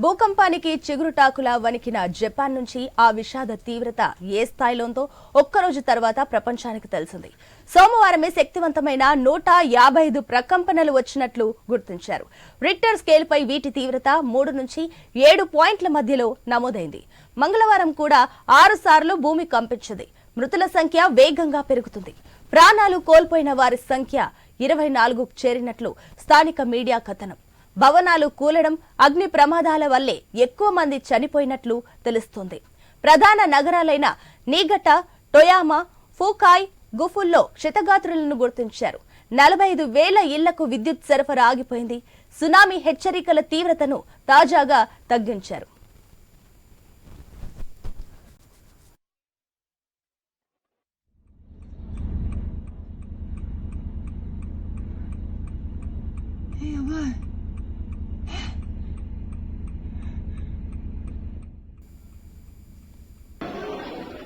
భూకంపానికి చిగురుటాకులా వణికిన Japan నుంచి ఆ విషాద తీవ్రత ఏ స్థాయిలోందో ఒక్కరోజు తర్వాత ప్రపంచానికి తెలిసింది. సోమవారమే శక్తివంతమైన 155 ప్రకంపనలు వచ్చినట్లు గుర్తించారు. రిక్టర్ స్కేల్పై వీటి తీవ్రత 3 నుంచి 7 పాయింట్ల మధ్యలో నమోదైంది. మంగళవారం కూడా 6 సార్లు భూమి కంపించింది. మృతుల సంఖ్య వేగంగా పెరుగుతుంది. ప్రాణాలు కోల్పోయిన వారి సంఖ్య 24కు చేరినట్లు స్థానిక మీడియా కథనం. భవనాలు కూలడం, అగ్ని ప్రమాదాల వల్లే ఎక్కువ మంది చనిపోయినట్లు తెలుస్తోంది. ప్రధాన నగరాలైన నీగట, టొయామా, ఫూకాయ్, గుఫుల్లో క్షతగాత్రులను గుర్తించారు. 45,000 ఇళ్లకు విద్యుత్ సరఫరా ఆగిపోయింది. సునామీ హెచ్చరికల తీవ్రతను తాజాగా తగ్గించారు.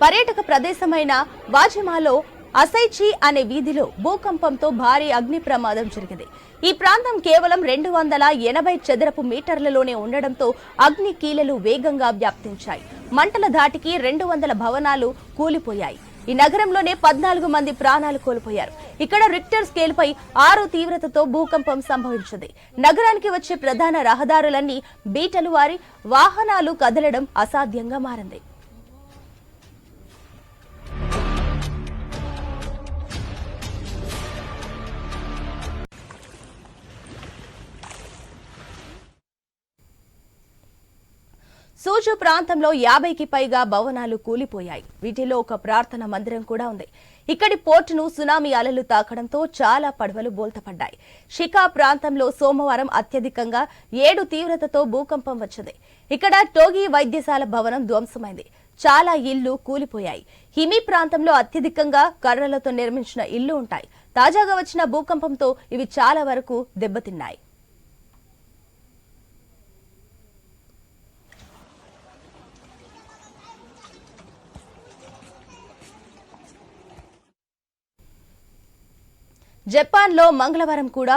పర్యాటక ప్రదేశమైన వాజిమాలో అసైచి అనే వీధిలో భూకంపంతో భారీ అగ్ని ప్రమాదం జరిగింది. ఈ ప్రాంతం కేవలం 280 చదరపు మీటర్లలోనే ఉండడంతో అగ్ని కీలలు వేగంగా వ్యాప్తించాయి. మంటల ధాటికి 200 భవనాలు కూలిపోయాయి. ఈ నగరంలోనే 14 మంది ప్రాణాలు కోల్పోయారు. ఇక్కడ రిక్టర్ స్కేల్పై 6 తీవ్రతతో భూకంపం సంభవించింది. నగరానికి వచ్చే ప్రధాన రహదారులన్నీ బీటలు వారి వాహనాలు కదలడం అసాధ్యంగా మారింది. సూజు ప్రాంతంలో 50కి పైగా భవనాలు కూలిపోయాయి. వీటిలో ఒక ప్రార్థన మందిరం కూడా ఉంది. ఇక్కడి పోర్టును సునామీ అలలు తాకడంతో చాలా పడవలు బోల్తపడ్డాయి. షికా ప్రాంతంలో సోమవారం అత్యధికంగా 7 తీవ్రతతో భూకంపం వచ్చింది. ఇక్కడ టోగి వైద్యశాల భవనం ధ్వంసమైంది. చాలా ఇళ్లు కూలిపోయాయి. హిమి ప్రాంతంలో అత్యధికంగా కర్రలతో నిర్మించిన ఇళ్లు ఉంటాయి. తాజాగా వచ్చిన భూకంపంతో ఇవి చాలా వరకు దెబ్బతిన్నాయి. జపాన్లో మంగళవారం కూడా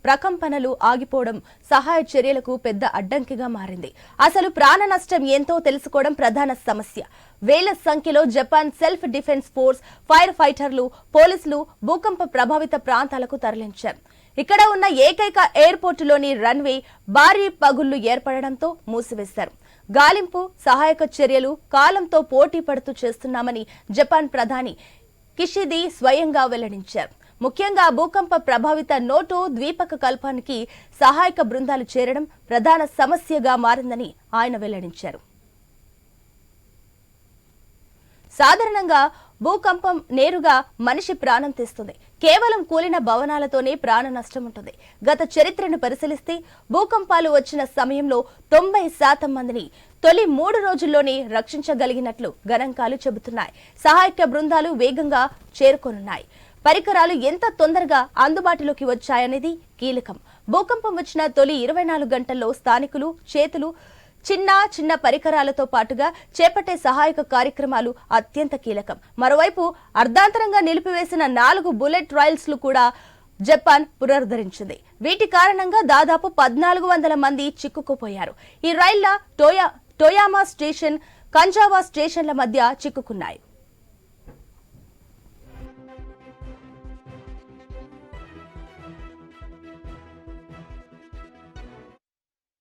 ప్రకంపనలు ఆగిపోవడం సహాయ చర్యలకు పెద్ద అడ్డంకిగా మారింది. అసలు ప్రాణ నష్టం ఎంతో తెలుసుకోవడం ప్రధాన సమస్య. వేల సంఖ్యలో Japan self defence force, fire ఫైటర్లు, పోలీసులు భూకంప ప్రభావిత ప్రాంతాలకు తరలించారు. ఇక్కడ ఉన్న ఏకైక ఎయిర్పోర్టులోని రన్వే భారీ పగుళ్లు ఏర్పడడంతో మూసివేశారు. గాలింపు, సహాయక చర్యలు కాలంతో పోటీ పడుతూ చేస్తున్నామని జపాన్ ప్రధాని కిషిది స్వయంగా వెల్లడించారు. ముఖ్యంగా భూకంప ప్రభావిత నోటో ద్వీపక కల్పానికి సహాయక బృందాలు చేరడం ప్రధాన సమస్యగా మారిందని ఆయన వెల్లడించారు. సాధారణంగా భూకంపం నేరుగా మనిషి ప్రాణం తీస్తుంది. కేవలం కూలిన భవనాలతోనే ప్రాణ నష్టం ఉంటుంది. గత చరిత్రను పరిశీలిస్తే భూకంపాలు వచ్చిన సమయంలో 90% మందిని తొలి 3 రోజుల్లోనే రక్షించగలిగినట్లు గణాంకాలు చెబుతున్నాయి. సహాయక బృందాలు వేగంగా చేరుకోనున్నాయి. పరికరాలు ఎంత తొందరగా అందుబాటులోకి వచ్చాయనేది కీలకం. భూకంపం వచ్చిన తొలి 24 గంటల్లో స్థానికులు చేతులు చిన్న పరికరాలతో పాటుగా చేపట్టే సహాయక కార్యక్రమాలు అత్యంత కీలకం. మరోవైపు అర్ధాంతరంగా నిలిపివేసిన 4 బుల్లెట్ రైల్స్ కూడా జపాన్ పునరుద్ధరించింది. వీటి కారణంగా దాదాపు 1400 మంది చిక్కుకుపోయారు. ఈ రైళ్ల టొయామా స్టేషన్, కంజావా స్టేషన్ల మధ్య చిక్కుకున్నాయి.